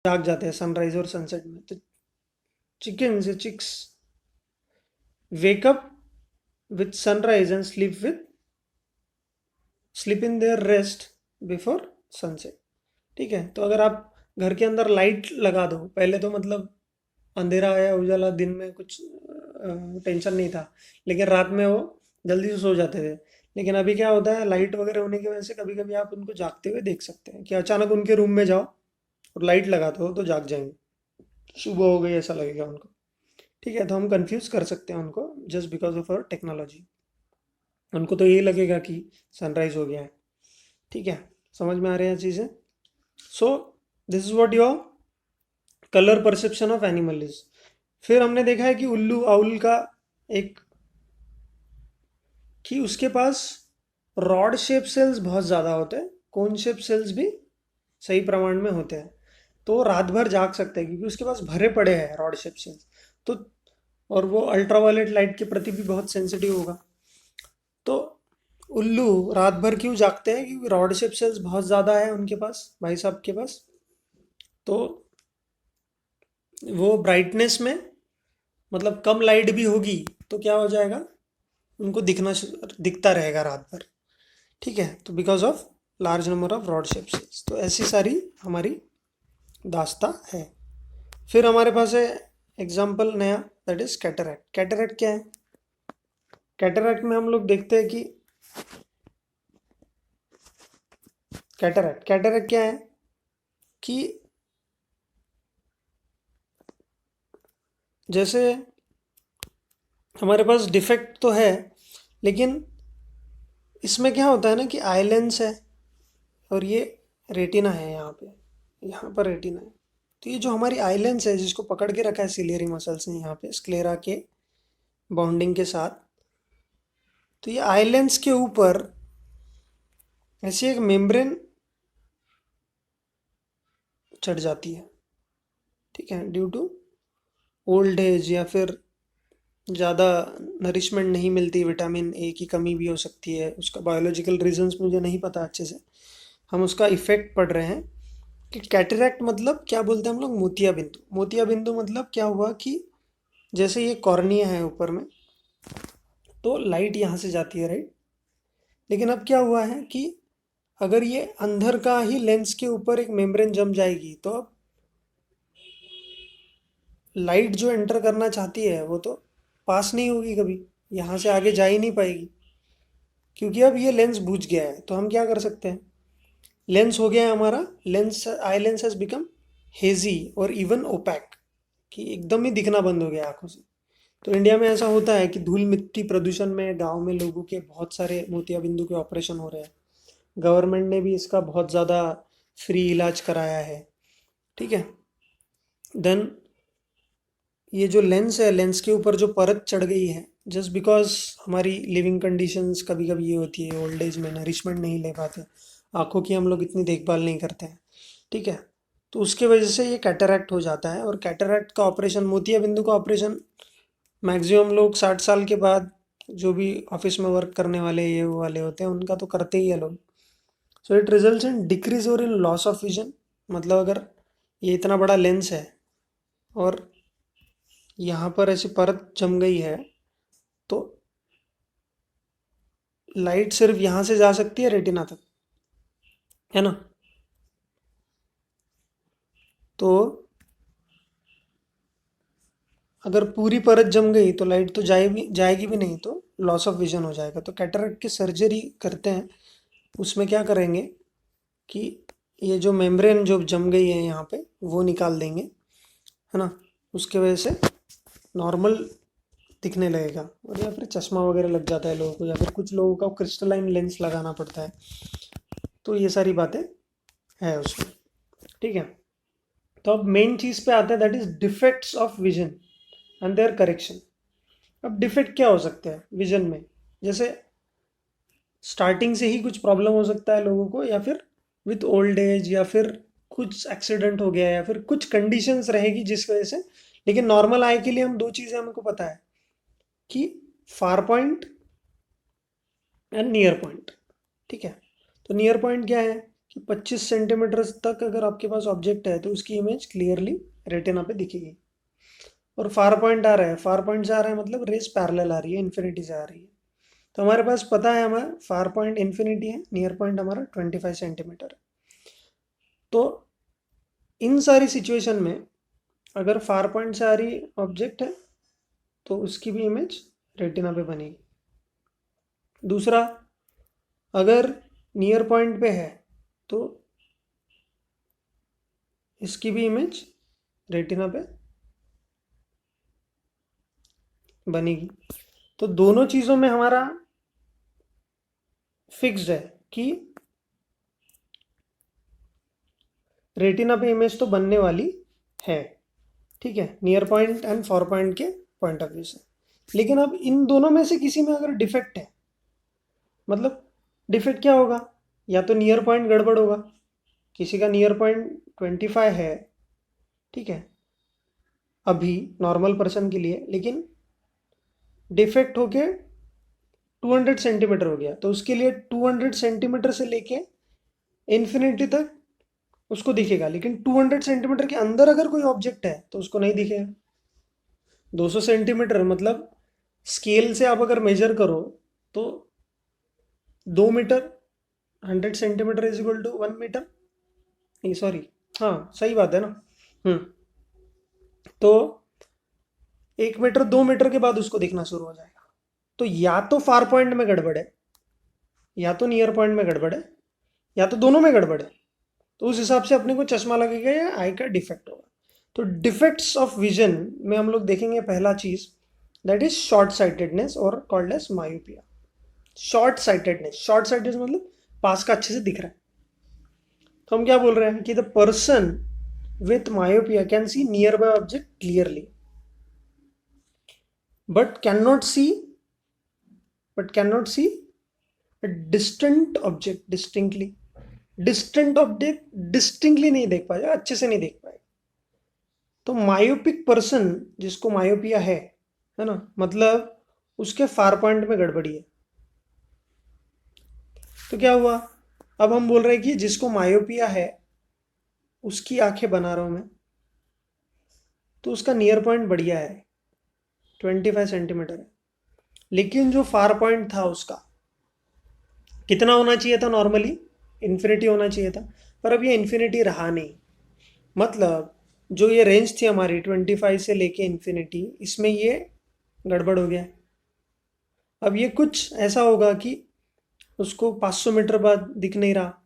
जाग जाते हैं सनराइज और सनसेट में। तो चिकन्स या chicks wake up with sunrise and sleep in their rest before sunset. ठीक है, तो अगर आप घर के अंदर लाइट लगा दो, पहले तो मतलब अंधेरा आया उजाला, दिन में कुछ टेंशन नहीं था, लेकिन रात में वो जल्दी से सो जाते थे। लेकिन अभी क्या होता है, लाइट वगैरह होने की वजह से कभी कभी आप उनको जागते हुए देख सकते हैं कि अचानक उनके रूम में जाओ और लाइट लगाते हो तो जाग जाएंगे, सुबह हो गई ऐसा लगेगा उनको। ठीक है, तो हम कंफ्यूज कर सकते हैं उनको just because of our technology. उनको तो यही लगेगा कि सनराइज हो गया है। ठीक है, समझ में आ रही हैं चीज़ें। सो this is what your colour perception of animal is. फिर हमने देखा है कि उल्लू आउल का एक, कि उसके पास रॉड शेप सेल्स बहुत ज़्यादा होते हैं, कोन शेप सेल्स भी सही प्रमाण में होते हैं। तो वो रात भर जाग सकते हैं क्योंकि उसके पास भरे पड़े हैं रॉड शेप सेल्स। तो और वो अल्ट्रावायलेट लाइट के प्रति भी बहुत सेंसिटिव होगा। तो उल्लू रात भर क्यों जागते हैं? क्योंकि रॉड शेप सेल्स बहुत ज़्यादा है उनके पास, भाई साहब के पास। तो वो ब्राइटनेस में, मतलब कम लाइट भी होगी तो क्या हो जाएगा, उनको दिखता रहेगा रात भर। ठीक है, तो because of large number of rod shape cells. तो ऐसी सारी हमारी दास्ता है। फिर हमारे पास है एग्जाम्पल नया, दैट इज कैटरैक्ट। कैटरैक्ट क्या है? कैटरैक्ट में हम लोग देखते हैं कि कैटरैक्ट कैटरैक्ट क्या है कि जैसे हमारे पास डिफेक्ट तो है, लेकिन इसमें क्या होता है ना कि आई लेंस है और ये रेटिना है, यहाँ पर रेटिना है। तो ये जो हमारी आई लेंस है जिसको पकड़ के रखा है सिलियरी मसल्स ने यहाँ पे स्क्लेरा के बाउंडिंग के साथ, तो ये आई लेंस के ऊपर ऐसी एक मेम्ब्रेन चढ़ जाती है। ठीक है, ड्यू टू ओल्ड एज या फिर ज़्यादा नरिशमेंट नहीं मिलती, विटामिन ए की कमी भी हो सकती है, उसका बायोलॉजिकल रीजंस मुझे नहीं पता अच्छे से, हम उसका इफेक्ट पढ़ रहे हैं। कि कैटरैक्ट मतलब क्या बोलते हैं हम लोग, मोतिया बिंदु। मोतिया बिंदु मतलब क्या हुआ कि जैसे ये कॉर्निया है ऊपर में, तो लाइट यहाँ से जाती है, राइट। लेकिन अब क्या हुआ है कि अगर ये अंदर का ही लेंस के ऊपर एक मेम्ब्रेन जम जाएगी तो अब लाइट जो एंटर करना चाहती है वो तो पास नहीं होगी कभी, यहाँ से आगे जा ही नहीं पाएगी, क्योंकि अब ये लेंस बुझ गया है। तो हम क्या कर सकते हैं, लेंस हो गया है हमारा, lens eye lens has become hazy और इवन ओपैक, कि एकदम ही दिखना बंद हो गया आंखों से। तो इंडिया में ऐसा होता है कि धूल मिट्टी प्रदूषण में गांव में लोगों के बहुत सारे मोतिया बिंदु के ऑपरेशन हो रहे हैं। गवर्नमेंट ने भी इसका बहुत ज़्यादा फ्री इलाज कराया है। ठीक है, देन ये जो लेंस है, लेंस के ऊपर जो परत चढ़ गई है, जस्ट बिकॉज हमारी लिविंग कंडीशंस कभी कभी ये होती है, ओल्ड एज में नरिशमेंट नहीं ले पाते, आँखों की हम लोग इतनी देखभाल नहीं करते हैं। ठीक है, तो उसके वजह से ये कैटरैक्ट हो जाता है। और कैटरैक्ट का ऑपरेशन, मोतिया बिंदु का ऑपरेशन मैक्सिमम लोग 60 साल के बाद, जो भी ऑफिस में वर्क करने वाले ये वो वाले होते हैं उनका तो करते ही है लोग। So it results in decrease और इन लॉस ऑफ विजन। मतलब अगर ये इतना बड़ा लेंस है और यहाँ पर ऐसी परत जम गई है, तो लाइट सिर्फ यहाँ से जा सकती है रेटिना तक, है ना। तो अगर पूरी परत जम गई तो लाइट तो जाएगी भी नहीं, तो लॉस ऑफ विजन हो जाएगा। तो कैटरैक्ट की सर्जरी करते हैं, उसमें क्या करेंगे कि ये जो मेम्ब्रेन जो जम गई है यहाँ पे वो निकाल देंगे, है ना। उसके वजह से नॉर्मल दिखने लगेगा। और या फिर चश्मा वगैरह लग जाता है लोगों को, या फिर कुछ लोगों का क्रिस्टलाइन लेंस लगाना पड़ता है। तो ये सारी बातें है उसमें। ठीक है, तो अब मेन चीज़ पे आते हैं, that is defects of vision and their correction. अब डिफेक्ट क्या हो सकते हैं विजन में? जैसे स्टार्टिंग से ही कुछ प्रॉब्लम हो सकता है लोगों को, या फिर विथ ओल्ड एज, या फिर कुछ एक्सीडेंट हो गया, या फिर कुछ कंडीशंस रहेगी जिस वजह से। लेकिन नॉर्मल आई के लिए हम दो चीज़ें हमको पता है कि far point and near point. ठीक है, तो नियर पॉइंट क्या है कि 25 सेंटीमीटर तक अगर आपके पास ऑब्जेक्ट है तो उसकी इमेज क्लियरली रेटिना पे दिखेगी। और फार पॉइंट आ रहा है, फार पॉइंट से आ रहा है मतलब रेस पैरेलल आ रही है, इन्फिनिटी से आ रही है। तो हमारे पास पता है हमारा फार पॉइंट इन्फिनिटी है, नियर पॉइंट हमारा 25 सेंटीमीटर है। तो इन सारी सिचुएशन में अगर फार पॉइंट से आ रही ऑब्जेक्ट है तो उसकी भी इमेज रेटिना पे बनेगी। दूसरा, अगर नियर पॉइंट पे है तो इसकी भी इमेज रेटिना पे बनेगी। तो दोनों चीज़ों में हमारा फिक्स्ड है कि रेटिना पे इमेज तो बनने वाली है, ठीक है, near point and far point के पॉइंट ऑफ व्यू से। लेकिन अब इन दोनों में से किसी में अगर डिफेक्ट है, मतलब डिफेक्ट क्या होगा, या तो नियर पॉइंट गड़बड़ होगा, किसी का नियर पॉइंट 25 है, ठीक है, अभी नॉर्मल पर्सन के लिए, लेकिन डिफेक्ट होके 200 सेंटीमीटर हो गया, तो उसके लिए 200 सेंटीमीटर से लेके इन्फिनिटी तक उसको दिखेगा। लेकिन 200 सेंटीमीटर के अंदर अगर कोई ऑब्जेक्ट है तो उसको नहीं दिखेगा। 200 सेंटीमीटर मतलब स्केल से आप अगर मेजर करो तो 2 metre, 100 centimetre is equal to 1 metre, नहीं सॉरी, हाँ सही बात है ना। हम्म। तो 1 मीटर 2 मीटर के बाद उसको दिखना शुरू हो जाएगा। तो या तो फार पॉइंट में गड़बड़ है, या तो नियर पॉइंट में गड़बड़ है, या तो दोनों में गड़बड़ है। तो उस हिसाब से अपने को चश्मा लगेगा या आई का डिफेक्ट होगा। तो डिफेक्ट्स ऑफ विजन में हम लोग देखेंगे पहला चीज, दैट इज शॉर्ट साइटेडनेस और called as myopia. Short sightedness, short sightedness मतलब पास का अच्छे से दिख रहा है। तो हम क्या बोल रहे हैं कि the person with myopia can see nearby object clearly but can not see a distant object distinctly। Distant object distinctly नहीं देख पाएगा, अच्छे से नहीं देख पाएगा। तो मायोपिक पर्सन जिसको मायोपिया है ना, मतलब उसके फार पॉइंट में गड़बड़ी है। तो क्या हुआ, अब हम बोल रहे हैं कि जिसको मायोपिया है उसकी आंखें बना रहा हूं मैं, तो उसका नियर पॉइंट बढ़िया है, 25 सेंटीमीटर है। लेकिन जो फार पॉइंट था उसका कितना होना चाहिए था, नॉर्मली इन्फिनिटी होना चाहिए था, पर अब ये इन्फिनिटी रहा नहीं। मतलब जो ये रेंज थी हमारी 25 से लेके इन्फिनिटी, इसमें ये गड़बड़ हो गया। अब ये कुछ ऐसा होगा कि उसको 500 मीटर बाद दिख नहीं रहा,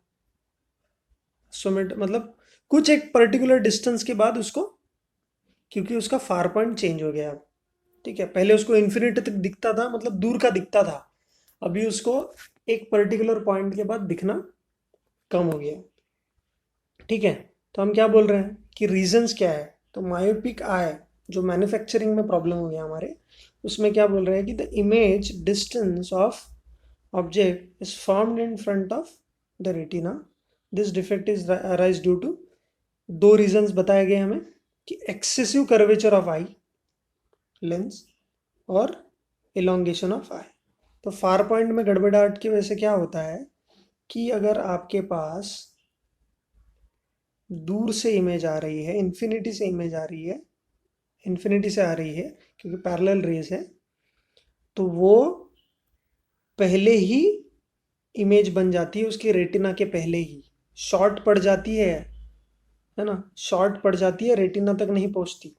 100 मीटर मतलब कुछ एक पर्टिकुलर डिस्टेंस के बाद उसको, क्योंकि उसका फार पॉइंट चेंज हो गया अब, ठीक है। पहले उसको इन्फिनिटी तक दिखता था, मतलब दूर का दिखता था, अभी उसको एक पर्टिकुलर पॉइंट के बाद दिखना कम हो गया, ठीक है। तो हम क्या बोल रहे हैं कि रीजंस क्या है, तो मायोपिक आई जो मैन्युफैक्चरिंग में प्रॉब्लम हो गया हमारे, उसमें क्या बोल रहे हैं कि the image distance of object is formed in front of the retina. This defect is arise due to, दो रीजंस बताए गए हमें, कि excessive curvature of eye lens और इलोंगेशन ऑफ आई। तो फार पॉइंट में गड़बड़ाहट की वजह से क्या होता है कि अगर आपके पास दूर से इमेज आ रही है, इन्फिनिटी से इमेज आ रही है, इन्फिनिटी से आ रही है क्योंकि पैरेलल रेज है, तो वो पहले ही इमेज बन जाती है उसकी रेटिना के पहले ही, शॉर्ट पड़ जाती है ना, शॉर्ट पड़ जाती है, रेटिना तक नहीं पहुंचती,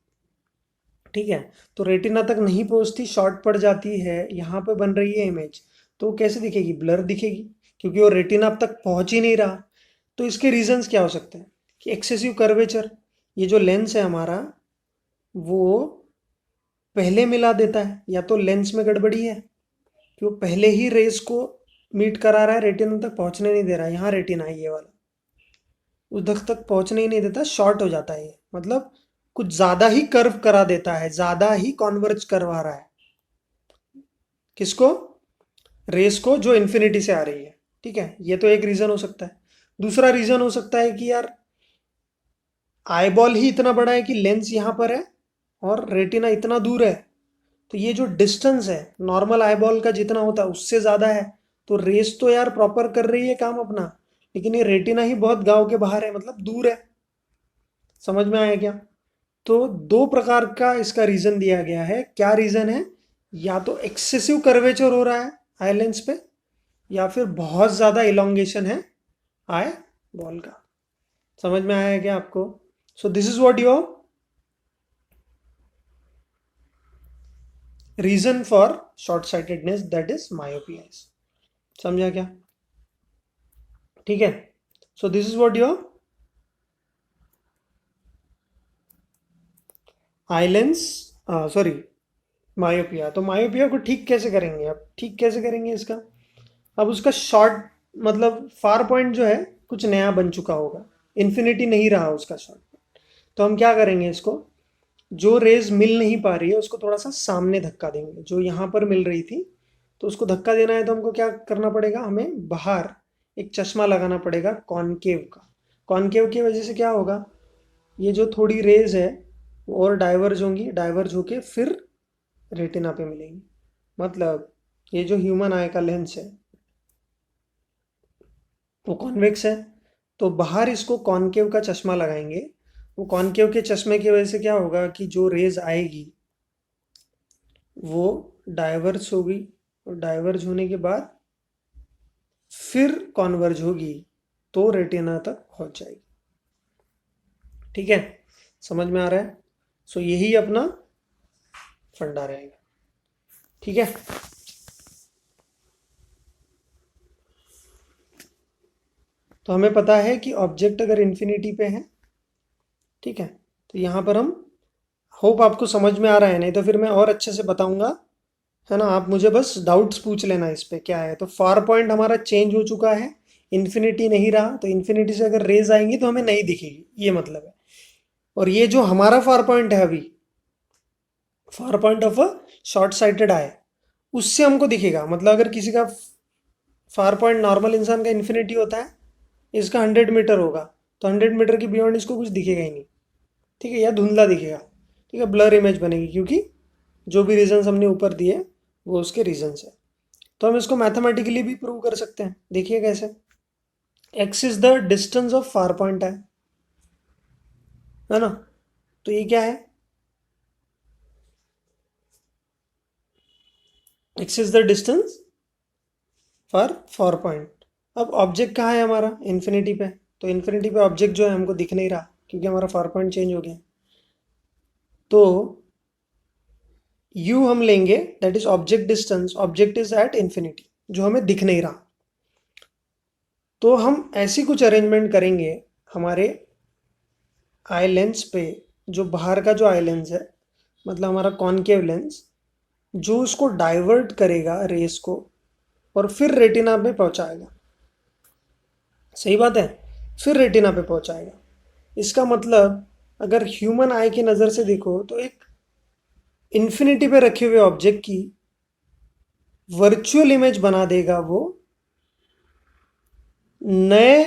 ठीक है। तो रेटिना तक नहीं पहुंचती, शॉर्ट पड़ जाती है, यहाँ पे बन रही है इमेज, तो वो कैसे दिखेगी, ब्लर दिखेगी, क्योंकि वो रेटिना अब तक पहुंच ही नहीं रहा। तो इसके रीजंस क्या हो सकते हैं कि एक्सेसिव कर्वेचर, ये जो लेंस है हमारा वो पहले मिला देता है, या तो लेंस में गड़बड़ी है कि वो पहले ही रेस को मीट करा रहा है, रेटिना तक पहुंचने नहीं दे रहा है, यहाँ रेटिना है ये वाला, उस तक पहुंचने ही नहीं देता, शॉर्ट हो जाता है ये, मतलब कुछ ज्यादा ही कर्व करा देता है, ज्यादा ही कॉन्वर्ज करवा रहा है, किसको, रेस को जो इन्फिनिटी से आ रही है, ठीक है। ये तो एक रीजन हो सकता है। दूसरा रीजन हो सकता है कि यार आईबॉल ही इतना बड़ा है कि लेंस यहाँ पर है और रेटिना इतना दूर है, तो ये जो डिस्टेंस है नॉर्मल आईबॉल का जितना होता है उससे ज़्यादा है, तो रेस तो यार प्रॉपर कर रही है काम अपना, लेकिन ये रेटिना ही बहुत गांव के बाहर है, मतलब दूर है। समझ में आया क्या? तो दो प्रकार का इसका रीजन दिया गया है। क्या रीजन है? या तो एक्सेसिव कर्वेचर हो रहा है आई लेंस पे, या फिर बहुत ज्यादा इलोंगेशन है आई बॉल का। समझ में आया है क्या आपको? So this is what your reason for short sightedness, that is myopia. समझा क्या? ठीक है। So this is what your eye lens, sorry, myopia. तो मायोपिया को ठीक कैसे करेंगे? अब ठीक कैसे करेंगे इसका? अब उसका शॉर्ट, मतलब फार पॉइंट जो है कुछ नया बन चुका होगा, इन्फिनिटी नहीं रहा उसका शॉर्ट। तो हम क्या करेंगे, इसको जो रेज मिल नहीं पा रही है उसको थोड़ा सा सामने धक्का देंगे। जो यहाँ पर मिल रही थी तो उसको धक्का देना है, तो हमको क्या करना पड़ेगा, हमें बाहर एक चश्मा लगाना पड़ेगा कॉनकेव का। कॉनकेव की वजह से क्या होगा, ये जो थोड़ी रेज है वो और डाइवर्ज होंगी, डाइवर्ज होके फिर रेटिना पे मिलेंगी। मतलब ये जो ह्यूमन आई का लेंस है वो कॉन्वेक्स है, तो बाहर इसको कॉनकेव का चश्मा लगाएंगे। वो कॉनकेव के चश्मे की वजह से क्या होगा कि जो रेज आएगी वो डाइवर्ज होगी, और डाइवर्ज होने के बाद फिर कॉन्वर्ज होगी तो रेटिना तक पहुंच जाएगी। ठीक है, समझ में आ रहा है? सो यही अपना फंडा रहेगा। ठीक है। तो हमें पता है कि ऑब्जेक्ट अगर इन्फिनिटी पे है, ठीक है, तो यहाँ पर हम, होप आपको समझ में आ रहा है, नहीं तो फिर मैं और अच्छे से बताऊंगा, है ना। आप मुझे बस डाउट्स पूछ लेना इस पे क्या है। तो फार पॉइंट हमारा चेंज हो चुका है, इन्फिनिटी नहीं रहा, तो इन्फिनिटी से अगर रेज आएंगी तो हमें नहीं दिखेगी, ये मतलब है। और ये जो हमारा फार पॉइंट है अभी, far point of a short sighted eye, उससे हमको दिखेगा। मतलब अगर किसी का फार पॉइंट नॉर्मल इंसान का इन्फिनिटी होता है, इसका 100 मीटर होगा, तो 100 मीटर के बियॉन्ड इसको कुछ दिखेगा ही नहीं। ठीक है, या धुंधला दिखेगा। ठीक है, ब्लर इमेज बनेगी, क्योंकि जो भी रीजंस हमने ऊपर दिए वो उसके रीजंस है। तो हम इसको मैथमेटिकली भी प्रूव कर सकते हैं। देखिए कैसे। X is the distance of far point है ना। तो ये क्या है, x is the distance for far point. अब ऑब्जेक्ट कहाँ है हमारा, इन्फिनिटी पे। तो इन्फिनिटी पे ऑब्जेक्ट जो है हमको दिख नहीं रहा, क्योंकि हमारा फार पॉइंट चेंज हो गया। तो यू हम लेंगे, that is object distance, object is at infinity, जो हमें दिख नहीं रहा। तो हम ऐसी कुछ अरेंजमेंट करेंगे हमारे आई लेंस पे, जो बाहर का जो आई लेंस है, मतलब हमारा कॉनकेव लेंस, जो उसको डाइवर्ट करेगा रेस को और फिर रेटिना पे पहुंचाएगा। सही बात है, फिर रेटिना पे पहुंचाएगा। इसका मतलब अगर ह्यूमन आई की नज़र से देखो तो एक इन्फिनिटी पे रखे हुए ऑब्जेक्ट की वर्चुअल इमेज बना देगा वो नए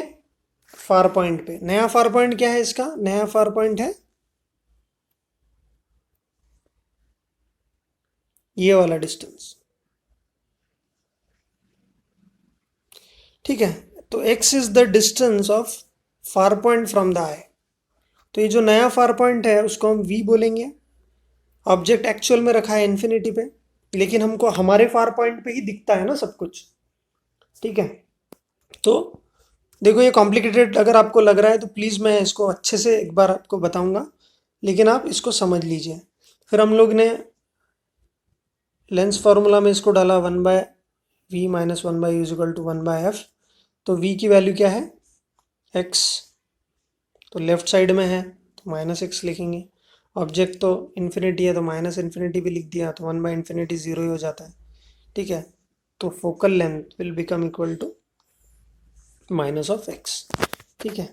फार पॉइंट पे। नया फार पॉइंट क्या है इसका? नया फार पॉइंट है ये वाला डिस्टेंस। ठीक है, तो x is the distance of far point from the eye. तो ये जो नया फार पॉइंट है उसको हम v बोलेंगे। ऑब्जेक्ट एक्चुअल में रखा है इन्फिनिटी पे, लेकिन हमको हमारे फार पॉइंट पे ही दिखता है ना सब कुछ। ठीक है, तो देखो ये कॉम्प्लिकेटेड अगर आपको लग रहा है तो प्लीज़ मैं इसको अच्छे से एक बार आपको बताऊंगा, लेकिन आप इसको समझ लीजिए। फिर हम लोग ने लेंस फार्मूला में इसको डाला, 1/v minus 1/u is equal to 1/f। तो v की वैल्यू क्या है, x, तो लेफ्ट साइड में है तो -x लिखेंगे। ऑब्जेक्ट तो इन्फिनिटी है तो माइनस इन्फिनिटी भी लिख दिया, तो 1/∞ 0 ही हो जाता है। ठीक है, तो focal length will become equal to -x। ठीक है,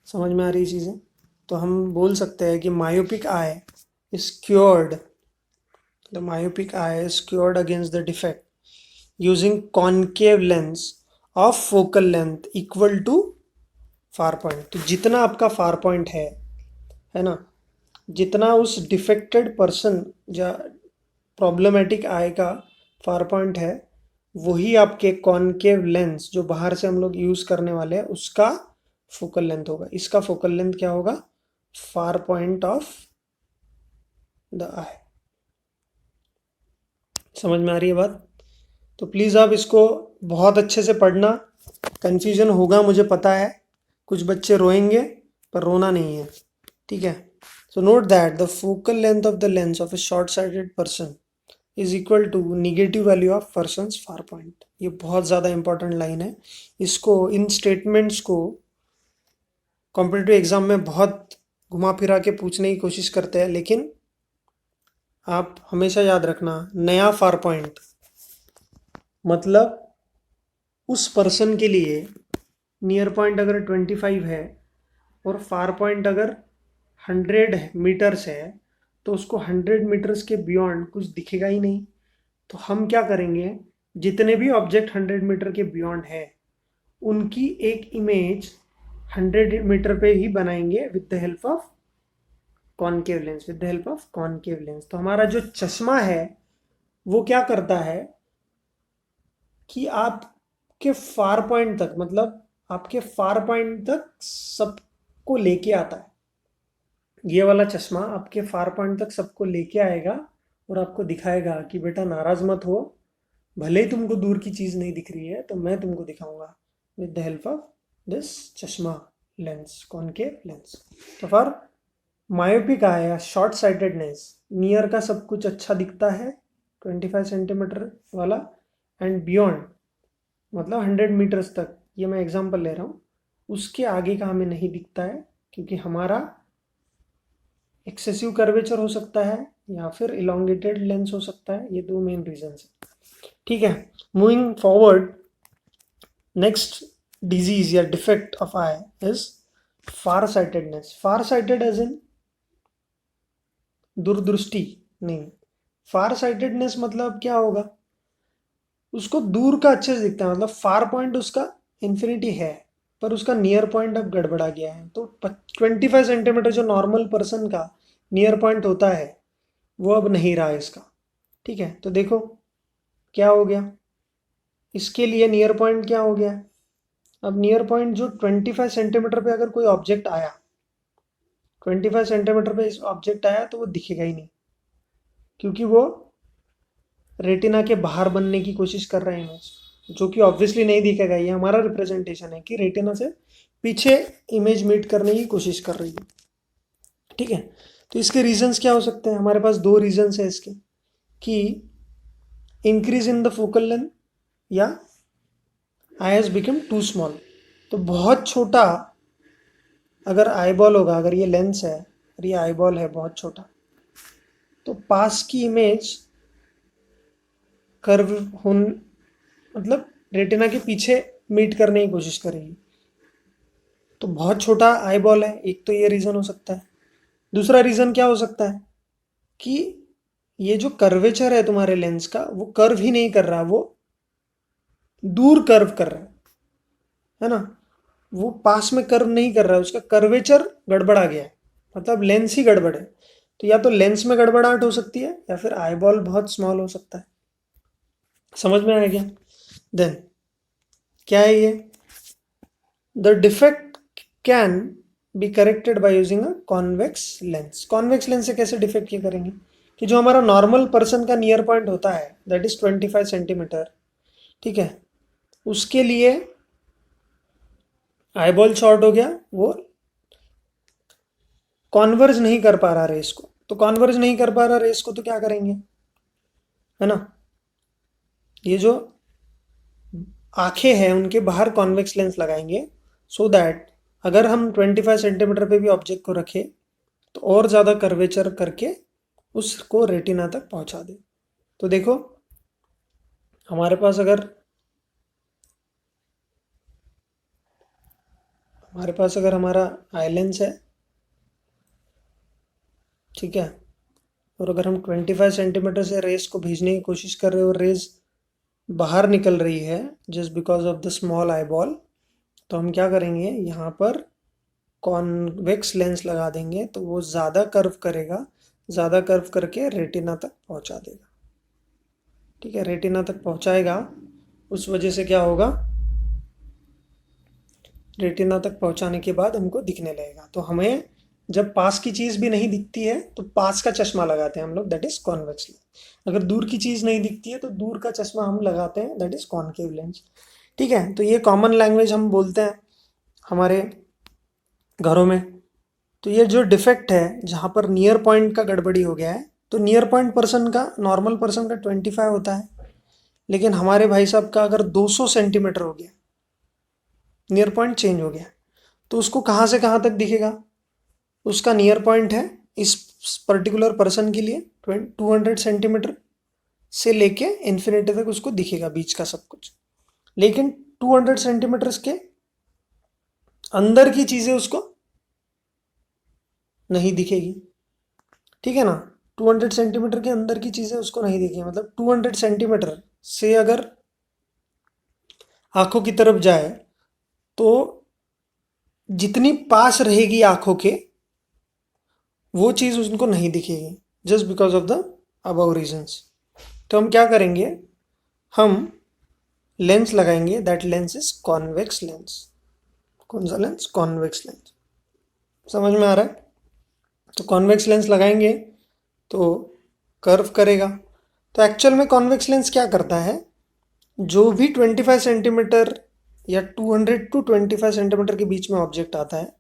समझ में आ रही चीज़ें? तो हम बोल सकते हैं कि myopic eye is cured, the myopic eye is cured against the defect using concave lens of focal length equal to far point. तो जितना आपका फार पॉइंट है ना, जितना उस डिफेक्टेड पर्सन या प्रॉब्लमेटिक आई का फार पॉइंट है, वही आपके कॉनकेव लेंस जो बाहर से हम लोग यूज करने वाले हैं उसका फोकल लेंथ होगा। इसका फोकल लेंथ क्या होगा? फार पॉइंट ऑफ द आई। समझ में आ रही है बात? तो प्लीज़ आप इसको बहुत अच्छे से पढ़ना। कन्फ्यूजन होगा मुझे पता है, कुछ बच्चे रोएंगे, पर रोना नहीं है, ठीक है? So note that the focal length of the lens of a short sighted person is equal to negative value of person's far point. ये बहुत ज़्यादा इंपॉर्टेंट लाइन है। इसको, इन स्टेटमेंट्स को कॉम्पिटिटिव एग्जाम में बहुत घुमा फिरा के पूछने की कोशिश करते हैं, लेकिन आप हमेशा याद रखना, नया फार पॉइंट मतलब उस पर्सन के लिए नियर पॉइंट अगर 25 है और फार पॉइंट अगर 100 मीटर्स है, तो उसको 100 मीटर्स के बियॉन्ड कुछ दिखेगा ही नहीं। तो हम क्या करेंगे, जितने भी ऑब्जेक्ट 100 मीटर के बियॉन्ड है उनकी एक इमेज 100 मीटर पे ही बनाएंगे with the help of concave lens, with the help of concave lens. तो हमारा जो चश्मा है वो क्या करता है कि आपके फार पॉइंट तक, मतलब आपके फार पॉइंट तक सबको लेके आता है। ये वाला चश्मा आपके फार पॉइंट तक सबको लेके आएगा और आपको दिखाएगा कि बेटा नाराज मत हो, भले ही तुमको दूर की चीज़ नहीं दिख रही है तो मैं तुमको दिखाऊंगा with the help of this चश्मा लेंस, कॉनकेव लेंस। तो फॉर मायोपिक आई या शॉर्ट साइटेडनेस, नियर का सब कुछ अच्छा दिखता है 25 सेंटीमीटर वाला, एंड बियॉन्ड मतलब 100 मीटर्स तक, ये मैं एग्जांपल ले रहा हूँ, उसके आगे का हमें नहीं दिखता है क्योंकि हमारा एक्सेसिव कर्वेचर हो सकता है या फिर इलोंगेटेड लेंस हो सकता है। ये दो मेन रीजंस है, ठीक है? मूविंग फॉरवर्ड, नेक्स्ट डिजीज या defect of eye is far sightedness. Far sighted as in दूरदृष्टि नहीं, फार साइटेडनेस मतलब क्या होगा, उसको दूर का अच्छे से दिखता है, मतलब फार पॉइंट उसका इन्फिनिटी है पर उसका नियर पॉइंट अब गड़बड़ा गया है। तो 25 सेंटीमीटर जो नॉर्मल पर्सन का नियर पॉइंट होता है वो अब नहीं रहा इसका, ठीक है? तो देखो क्या हो गया, इसके लिए नियर पॉइंट क्या हो गया, अब नियर पॉइंट जो 25 सेंटीमीटर पे अगर कोई ऑब्जेक्ट आया, 25 सेंटीमीटर पे इस ऑब्जेक्ट आया तो वो दिखेगा ही नहीं, क्योंकि वो रेटिना के बाहर बनने की कोशिश कर रहे हैं इमेज, जो कि ऑब्वियसली नहीं दिखेगा। ये हमारा रिप्रेजेंटेशन है कि रेटिना से पीछे इमेज मीट करने की कोशिश कर रही है, ठीक है? तो इसके रीजंस क्या हो सकते हैं? हमारे पास दो रीजंस है इसके, कि increase in the focal length या eye has become too small. तो बहुत छोटा अगर आई बॉल होगा, अगर ये लेंस है और ये आई बॉल है बहुत छोटा, तो पास की इमेज कर्व हो, मतलब रेटिना के पीछे मीट करने की कोशिश करेगी। तो बहुत छोटा आई बॉल है, एक तो ये रीज़न हो सकता है। दूसरा रीज़न क्या हो सकता है कि ये जो कर्वेचर है तुम्हारे लेंस का वो कर्व ही नहीं कर रहा, वो दूर कर्व कर रहा है ना? वो पास में कर्व नहीं कर रहा है, उसका कर्वेचर गड़बड़ा गया है, मतलब लेंस ही गड़बड़ है। तो या तो लेंस में गड़बड़ाहट हो सकती है या फिर आई बॉल बहुत स्मॉल हो सकता है। समझ में आ गया? देन क्या है ये, the defect can be corrected by using a convex lens. Convex lens से कैसे डिफेक्ट ये करेंगे कि जो हमारा नॉर्मल पर्सन का नियर पॉइंट होता है दैट इज 25 सेंटीमीटर, ठीक है, उसके लिए आई बॉल शॉर्ट हो गया, वो कॉन्वर्ज नहीं कर पा रहा रेस को। तो कॉन्वर्ज नहीं कर पा रहा रेस को तो क्या करेंगे, है ना? ये जो आंखें हैं उनके बाहर कॉन्वेक्स लेंस लगाएंगे, सो दैट अगर हम 25 सेंटीमीटर पे भी ऑब्जेक्ट को रखें तो और ज़्यादा कर्वेचर करके उसको रेटिना तक पहुंचा दे। तो देखो हमारे पास अगर हमारा आई लेंस है, ठीक है, और अगर हम 25 सेंटीमीटर से रेस को भेजने की कोशिश कर रहे हो और रेस बाहर निकल रही है just because of the small eye ball, तो हम क्या करेंगे, यहाँ पर कॉन्वेक्स लेंस लगा देंगे तो वो ज़्यादा कर्व करेगा, ज़्यादा कर्व करके रेटिना तक पहुँचा देगा, ठीक है? रेटिना तक पहुँचाएगा उस वजह से क्या होगा, रेटिना तक पहुंचाने के बाद हमको दिखने लगेगा। तो हमें जब पास की चीज़ भी नहीं दिखती है तो पास का चश्मा लगाते हैं हम लोग, दैट इज कॉन्वेक्स लेंस। अगर दूर की चीज़ नहीं दिखती है तो दूर का चश्मा हम लगाते हैं, दैट इज कॉनकेव लेंस। ठीक है, तो ये कॉमन लैंग्वेज हम बोलते हैं हमारे घरों में। तो ये जो डिफेक्ट है जहाँ पर नियर पॉइंट का गड़बड़ी हो गया है, तो नियर पॉइंट पर्सन का, नॉर्मल पर्सन का 25 होता है, लेकिन हमारे भाई साहब का अगर 200 सेंटीमीटर हो गया, नियर पॉइंट चेंज हो गया, तो उसको कहाँ से कहाँ तक दिखेगा, उसका नियर पॉइंट है इस पर्टिकुलर पर्सन के लिए 200 सेंटीमीटर से लेके इन्फिनिटी तक उसको दिखेगा बीच का सब कुछ। लेकिन 200 सेंटीमीटर के अंदर की चीज़ें उसको नहीं दिखेगी। ठीक है ना, 200 सेंटीमीटर के अंदर की चीज़ें उसको नहीं दिखेगी। मतलब 200 सेंटीमीटर से अगर आंखों की तरफ जाए तो जितनी पास रहेगी आंखों के, वो चीज़ उनको नहीं दिखेगी, just because of the above reasons. तो हम क्या करेंगे, हम लेंस लगाएंगे, that lens is convex lens. कौन सा लेंस? Convex lens. समझ में आ रहा है? तो कॉन्वेक्स लेंस लगाएंगे तो कर्व करेगा। तो एक्चुअल में कॉन्वेक्स लेंस क्या करता है, जो भी 25 सेंटीमीटर या 200 टू 25 सेंटीमीटर के बीच में ऑब्जेक्ट आता है,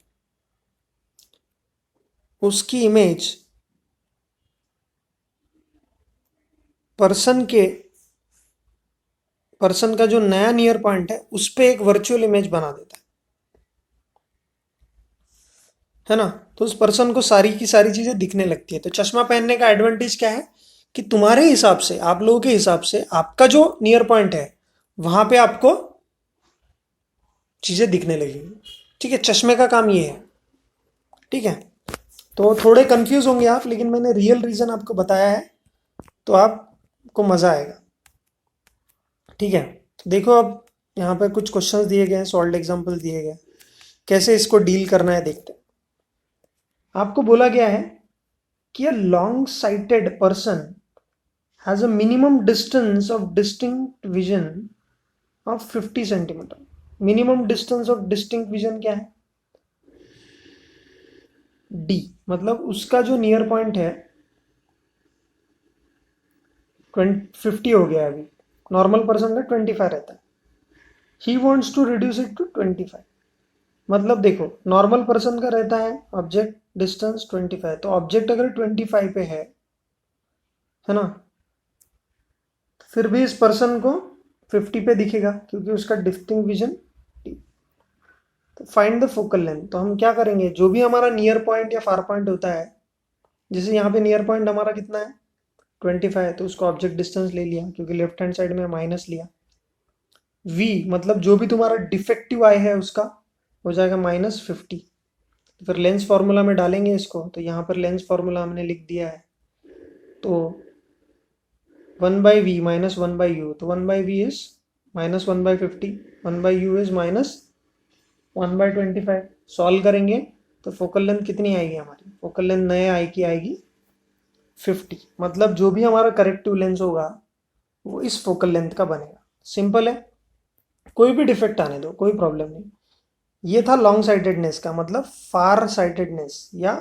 उसकी इमेज पर्सन का जो नया नियर पॉइंट है उस पे एक वर्चुअल इमेज बना देता है ना। तो उस पर्सन को सारी की सारी चीज़ें दिखने लगती है। तो चश्मा पहनने का एडवांटेज क्या है कि तुम्हारे हिसाब से, आप लोगों के हिसाब से, आपका जो नियर पॉइंट है वहां पे आपको चीज़ें दिखने लगेंगी। ठीक है, चश्मे का काम ये है। ठीक है, तो थोड़े कंफ्यूज होंगे आप, लेकिन मैंने रियल रीज़न आपको बताया है तो आपको मज़ा आएगा। ठीक है, तो देखो अब यहाँ पे कुछ क्वेश्चंस दिए गए हैं, सॉल्व एग्जांपल दिए गए हैं, कैसे इसको डील करना है देखते हैं। आपको बोला गया है कि a long sighted person has a minimum distance of distinct vision of 50 centimetre. Minimum distance of distinct vision क्या है? डी। मतलब उसका जो नियर पॉइंट है 50 हो गया है अभी, नॉर्मल पर्सन का 25 रहता है, he wants to reduce it to 25। मतलब देखो, नॉर्मल पर्सन का रहता है ऑब्जेक्ट डिस्टेंस 25, तो ऑब्जेक्ट अगर 25 पे है ना, फिर भी इस पर्सन को 50 पे दिखेगा क्योंकि उसका डिस्टिंक्ट विजन। तो फाइंड द फोकल लेंथ। तो हम क्या करेंगे, जो भी हमारा नियर पॉइंट या फार पॉइंट होता है, जैसे यहाँ पे नियर पॉइंट हमारा कितना है 25 है, तो उसको ऑब्जेक्ट डिस्टेंस ले लिया क्योंकि लेफ्ट हैंड साइड में माइनस लिया। v मतलब जो भी तुम्हारा डिफेक्टिव आई है उसका हो जाएगा -50। तो फिर लेंस फार्मूला में डालेंगे इसको, तो यहाँ पर लेंस फार्मूला हमने लिख दिया है। तो 1/v माइनस 1/u, तो 1/v is -1/50, 1/u is -1/25। Solve करेंगे तो फोकल लेंथ कितनी आएगी हमारी? फोकल लेंथ नए आई की आएगी 50। मतलब जो भी हमारा करेक्टिव लेंस होगा वो इस फोकल लेंथ का बनेगा। सिंपल है, कोई भी डिफेक्ट आने दो, कोई प्रॉब्लम नहीं। ये था लॉन्ग साइटेडनेस का, मतलब फार साइटेडनेस या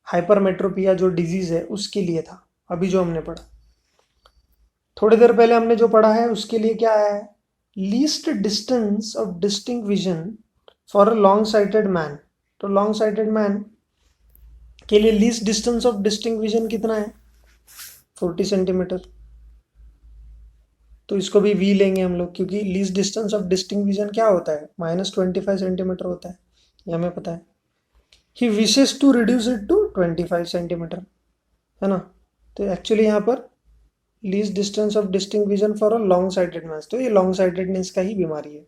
हाइपरमेट्रोपिया जो डिजीज है उसके लिए था अभी जो हमने पढ़ा। थोड़ी देर पहले हमने जो पढ़ा है उसके लिए क्या है, least distance of distinct vision for a long sighted man. तो लॉन्ग साइटेड मैन के लिए least distance of distinct vision कितना है? 40 सेंटीमीटर। तो इसको भी v लेंगे हम लोग, क्योंकि least distance of distinct vision क्या होता है? -25 सेंटीमीटर होता है, ये हमें पता है। He wishes to reduce it to 25 centimetre, है ना। तो एक्चुअली यहाँ पर least distance of distinct vision for a long sightedness, तो ये लॉन्ग साइटेडनेस का ही बीमारी है।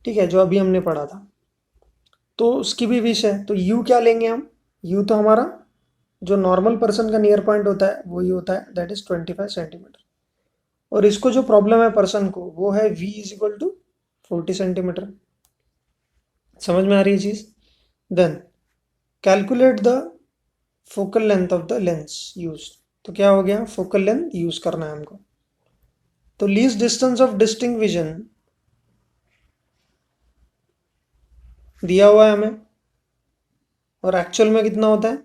ठीक है, जो अभी हमने पढ़ा था, तो उसकी भी विश है। तो यू क्या लेंगे हम? यू तो हमारा जो नॉर्मल पर्सन का नियर पॉइंट होता है वही होता है, दैट इज 25 सेंटीमीटर। और इसको जो प्रॉब्लम है पर्सन को वो है v is equal to 40 centimetre. समझ में आ रही है चीज? Then calculate the focal length of the lens use. तो क्या हो गया, फोकल लेंथ यूज करना है हमको। तो least distance of distinct vision दिया हुआ है हमें, और एक्चुअल में कितना होता है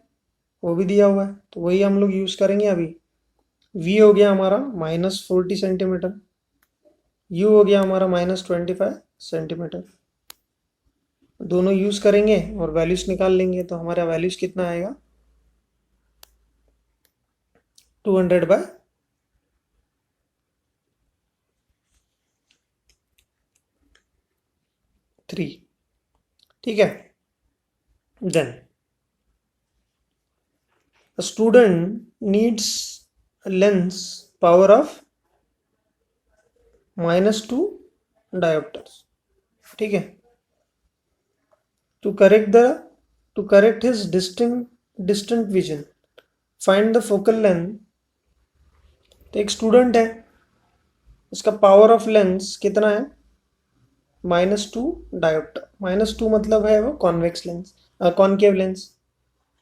वो भी दिया हुआ है, तो वही हम लोग यूज़ करेंगे अभी। वी हो गया हमारा -40 सेंटीमीटर, यू हो गया हमारा -25 सेंटीमीटर। दोनों यूज़ करेंगे और वैल्यूज निकाल लेंगे, तो हमारा वैल्यूज कितना आएगा 200/3। ठीक है। Then a student needs a lens power of -2 diopters। ठीक है। to correct the to correct his distant vision, find the focal length। तो एक स्टूडेंट है, इसका पावर ऑफ लेंस कितना है -2 डायोप्टर। -2 मतलब है वो convex lens, concave lens.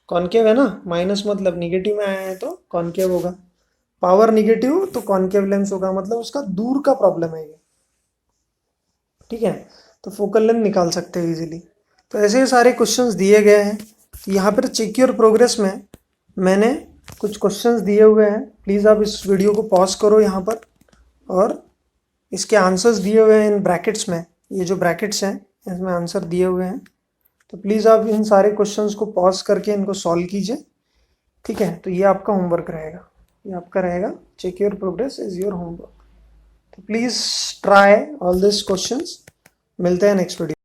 Concave है ना, माइनस मतलब निगेटिव में आया है तो कॉनकेव होगा। पावर निगेटिव तो कॉनकेव लेंस होगा, मतलब उसका दूर का प्रॉब्लम है ये। ठीक है, तो फोकल लेंथ निकाल सकते हैं इजीली। तो ऐसे ही सारे क्वेश्चंस दिए गए हैं। तो यहाँ पर चेक योर प्रोग्रेस में मैंने कुछ क्वेश्चंस दिए हुए हैं, प्लीज़ आप इस वीडियो को पॉज करो यहाँ पर, और इसके आंसर्स दिए हुए हैं इन ब्रैकेट्स में। ये जो ब्रैकेट्स हैं इसमें आंसर दिए हुए हैं, तो प्लीज़ आप इन सारे क्वेश्चंस को पॉज करके इनको सॉल्व कीजिए। ठीक है, तो ये आपका होमवर्क रहेगा, ये आपका रहेगा, check your progress is your homework. तो please try all this questions. मिलते हैं नेक्स्ट वीडियो।